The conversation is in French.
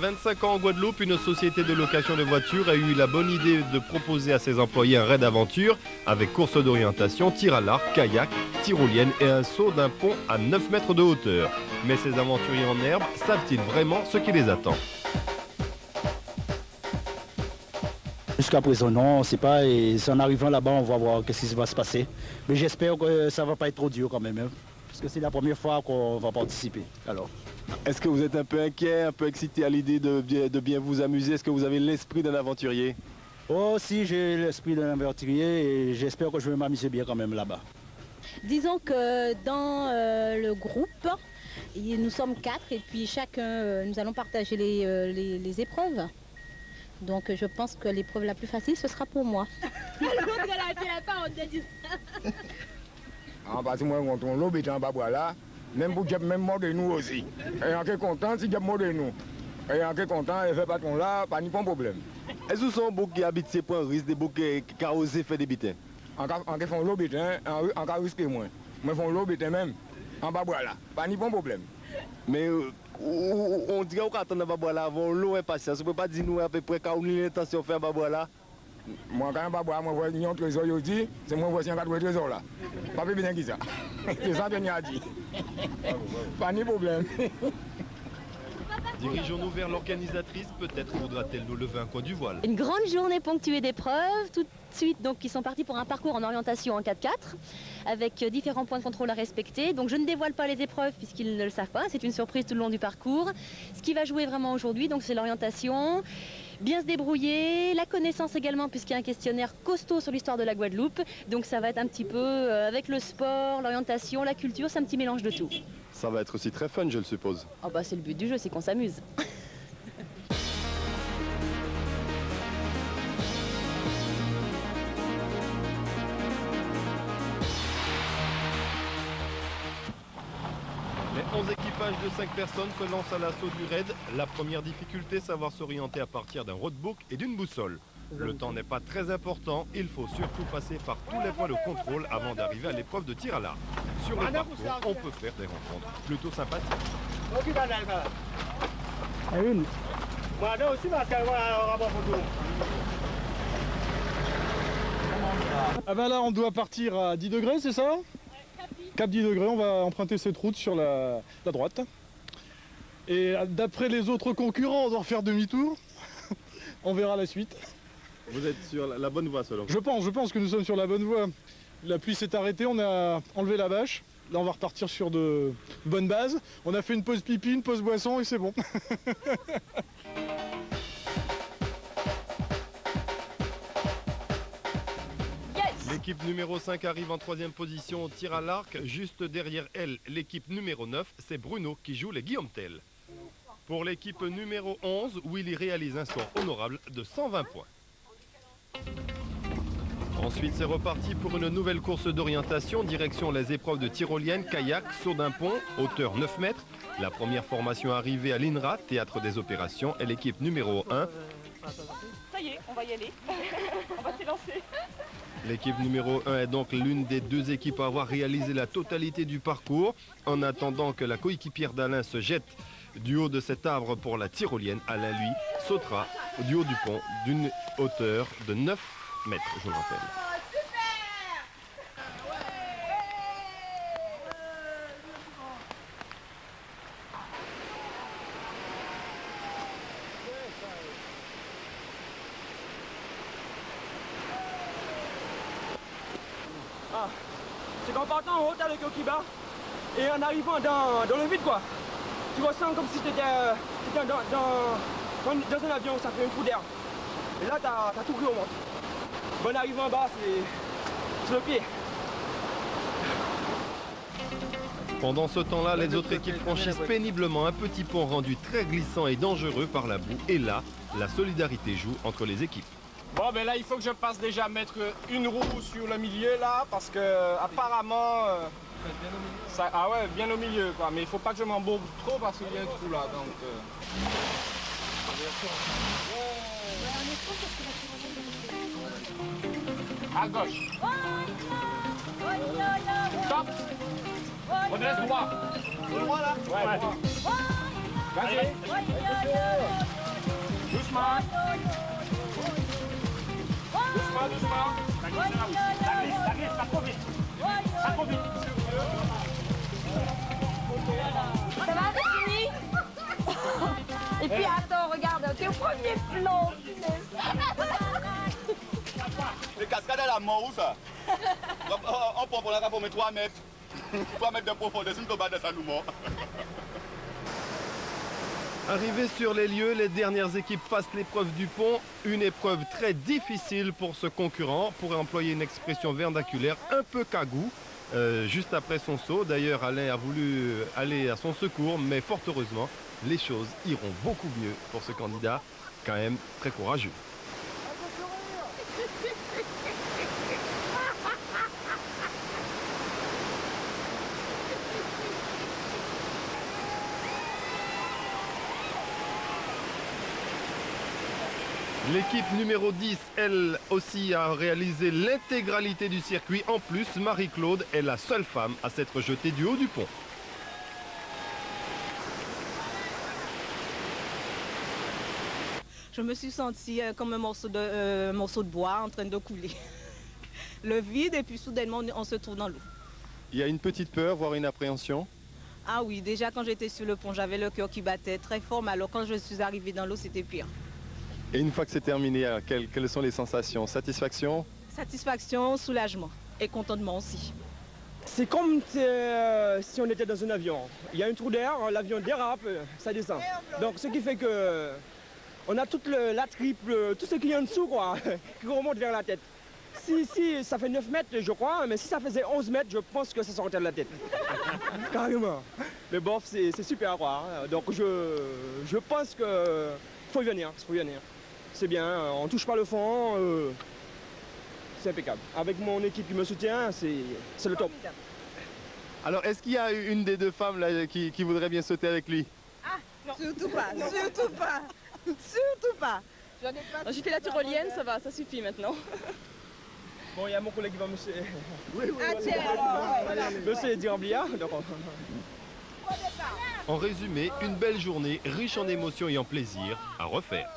25 ans en Guadeloupe, une société de location de voitures a eu la bonne idée de proposer à ses employés un raid aventure avec course d'orientation, tir à l'arc, kayak, tyrolienne et un saut d'un pont à 9 mètres de hauteur. Mais ces aventuriers en herbe savent-ils vraiment ce qui les attend? Jusqu'à présent, non, on ne sait pas. Et en arrivant là-bas, on va voir ce qui va se passer. Mais j'espère que ça ne va pas être trop dur quand même, hein, parce que c'est la première fois qu'on va participer. Alors. Est-ce que vous êtes un peu inquiet, un peu excité à l'idée de bien vous amuser? Est-ce que vous avez l'esprit d'un aventurier? Oh si, j'ai l'esprit d'un aventurier et j'espère que je vais m'amuser bien quand même là-bas. Disons que dans le groupe, nous sommes 4 et puis chacun, nous allons partager les épreuves. Donc je pense que l'épreuve la plus facile, ce sera pour moi. Parce que moi, quand on l'obéit en bas, voilà. Même pour même mort de nous aussi. Et on est content si mort de nous. Et on est content, et fait pas ton là, pas ni pas de problème. Est-ce que vous sont beaucoup qui habitent ces points risques, des beaucoup qui ont osé faire des bitins? On fait l'eau bétin, on risque moins. Mais font l'eau bétin même, en bas voilà, pas ni pas de problème. Mais on dirait qu'on attend en bas voilà avant l'eau impatience. On ne peut pas dire nous à peu près quand on a l'intention de faire en bas voilà. Moi, quand je vais moi, je vois un trésor, c'est moi, voici un 4 trésors là. Pas plus bien que ça. C'est ça que je dit. Pas de problème. Dirigeons-nous vers l'organisatrice, peut-être voudra-t-elle nous lever un coin du voile. Une grande journée ponctuée d'épreuves, tout de suite donc ils sont partis pour un parcours en orientation en 4x4 avec différents points de contrôle à respecter. Donc je ne dévoile pas les épreuves puisqu'ils ne le savent pas, c'est une surprise tout le long du parcours. Ce qui va jouer vraiment aujourd'hui, donc c'est l'orientation, bien se débrouiller, la connaissance également puisqu'il y a un questionnaire costaud sur l'histoire de la Guadeloupe. Donc ça va être un petit peu avec le sport, l'orientation, la culture, c'est un petit mélange de tout. Ça va être aussi très fun, je le suppose. Oh bah c'est le but du jeu, c'est qu'on s'amuse. Les 11 équipages de 5 personnes se lancent à l'assaut du raid. La première difficulté, savoir s'orienter à partir d'un roadbook et d'une boussole. Le temps n'est pas très important, il faut surtout passer par tous les points de contrôle avant d'arriver à l'épreuve de tir à l'arc. Sur le parcours, on peut faire des rencontres plutôt sympathiques. Ah ben là on doit partir à 10 degrés, c'est ça? Cap 10 degrés, on va emprunter cette route sur la droite. Et d'après les autres concurrents, on doit faire demi-tour. On verra la suite. Vous êtes sur la bonne voie selon vous? Je pense que nous sommes sur la bonne voie. La pluie s'est arrêtée, on a enlevé la bâche. Là on va repartir sur de bonnes bases. On a fait une pause pipi, une pause boisson et c'est bon. L'équipe numéro 5 arrive en 3e position au tir à l'arc. Juste derrière elle, l'équipe numéro 9, c'est Bruno qui joue les Guillaume Tell. Pour l'équipe numéro 11, Willy réalise un score honorable de 120 points. Ensuite, c'est reparti pour une nouvelle course d'orientation, direction les épreuves de tyrolienne, kayak, saut d'un pont, hauteur 9 mètres. La première formation arrivée à l'INRA, théâtre des opérations, est l'équipe numéro 1. Ça y est, on va y aller. On va s'élancer. L'équipe numéro 1 est donc l'une des 2 équipes à avoir réalisé la totalité du parcours. En attendant que la coéquipière d'Alain se jette du haut de cet arbre pour la tyrolienne, Alain, lui, sautera du haut du pont d'une hauteur de 9 mètres, je le rappelle. C'est qu'en partant en haut avec le Kiba et en arrivant dans le vide quoi, tu ressens comme si tu étais dans un avion où ça fait un coup d'air. Et là t'as tout pris au monde. Bon arrivé en bas, c'est le pied. Pendant ce temps-là, les autres équipes franchissent péniblement un petit pont rendu très glissant et dangereux par la boue. Et là, la solidarité joue entre les équipes. Bon ben là il faut que je passe déjà mettre une roue sur le milieu là parce que apparemment ça, ah ouais bien au milieu quoi, mais il faut pas que je m'embourbe trop parce qu'il y a un trou là donc à gauche. Stop. Redresse droit. Droit là. Ouais. Vas-y. Doucement. Doucement, doucement. Ça glisse, pas trop vite. Pas trop vite. Ça va, t'as fini? Et puis attends, regarde, t'es au premier plan. Les cascades à la mort où ça? On prend pour la pour 3 mètres. 3 mètres de profondeur, c'est une combat de ça nous mort. Arrivés sur les lieux, les dernières équipes passent l'épreuve du pont. Une épreuve très difficile pour ce concurrent, pour employer une expression vernaculaire un peu cagou. Juste après son saut, d'ailleurs Alain a voulu aller à son secours, mais fort heureusement, les choses iront beaucoup mieux pour ce candidat, quand même très courageux. L'équipe numéro 10, elle aussi, a réalisé l'intégralité du circuit. En plus, Marie-Claude est la seule femme à s'être jetée du haut du pont. Je me suis sentie comme un morceau de bois en train de couler. Le vide et puis soudainement on se trouve dans l'eau. Il y a une petite peur, voire une appréhension? Ah oui, déjà quand j'étais sur le pont, j'avais le cœur qui battait très fort, mais alors quand je suis arrivée dans l'eau, c'était pire. Et une fois que c'est terminé, quelles sont les sensations? Satisfaction? Satisfaction, soulagement et contentement aussi. C'est comme si on était dans un avion. Il y a un trou d'air, l'avion dérape, ça descend. Donc ce qui fait que on a toute la triple, tout ce qui est en dessous quoi, qui remonte vers la tête. Si ça fait 9 mètres je crois, mais si ça faisait 11 mètres, je pense que ça sortait de la tête. Carrément. Mais bof, c'est super quoi. Donc je pense que faut y venir, C'est bien, on touche pas le fond, c'est impeccable. Avec mon équipe qui me soutient, c'est le top. Alors, est-ce qu'il y a une des deux femmes là, qui voudrait bien sauter avec lui? Ah, non. Surtout pas, surtout pas, surtout pas. J'ai fait la tyrolienne, ça va, ça suffit maintenant. Bon, il y a mon collègue qui va me... Oui, ah, tiens, monsieur Diramblia, donc... En résumé, une belle journée riche en émotions et en plaisir à refaire.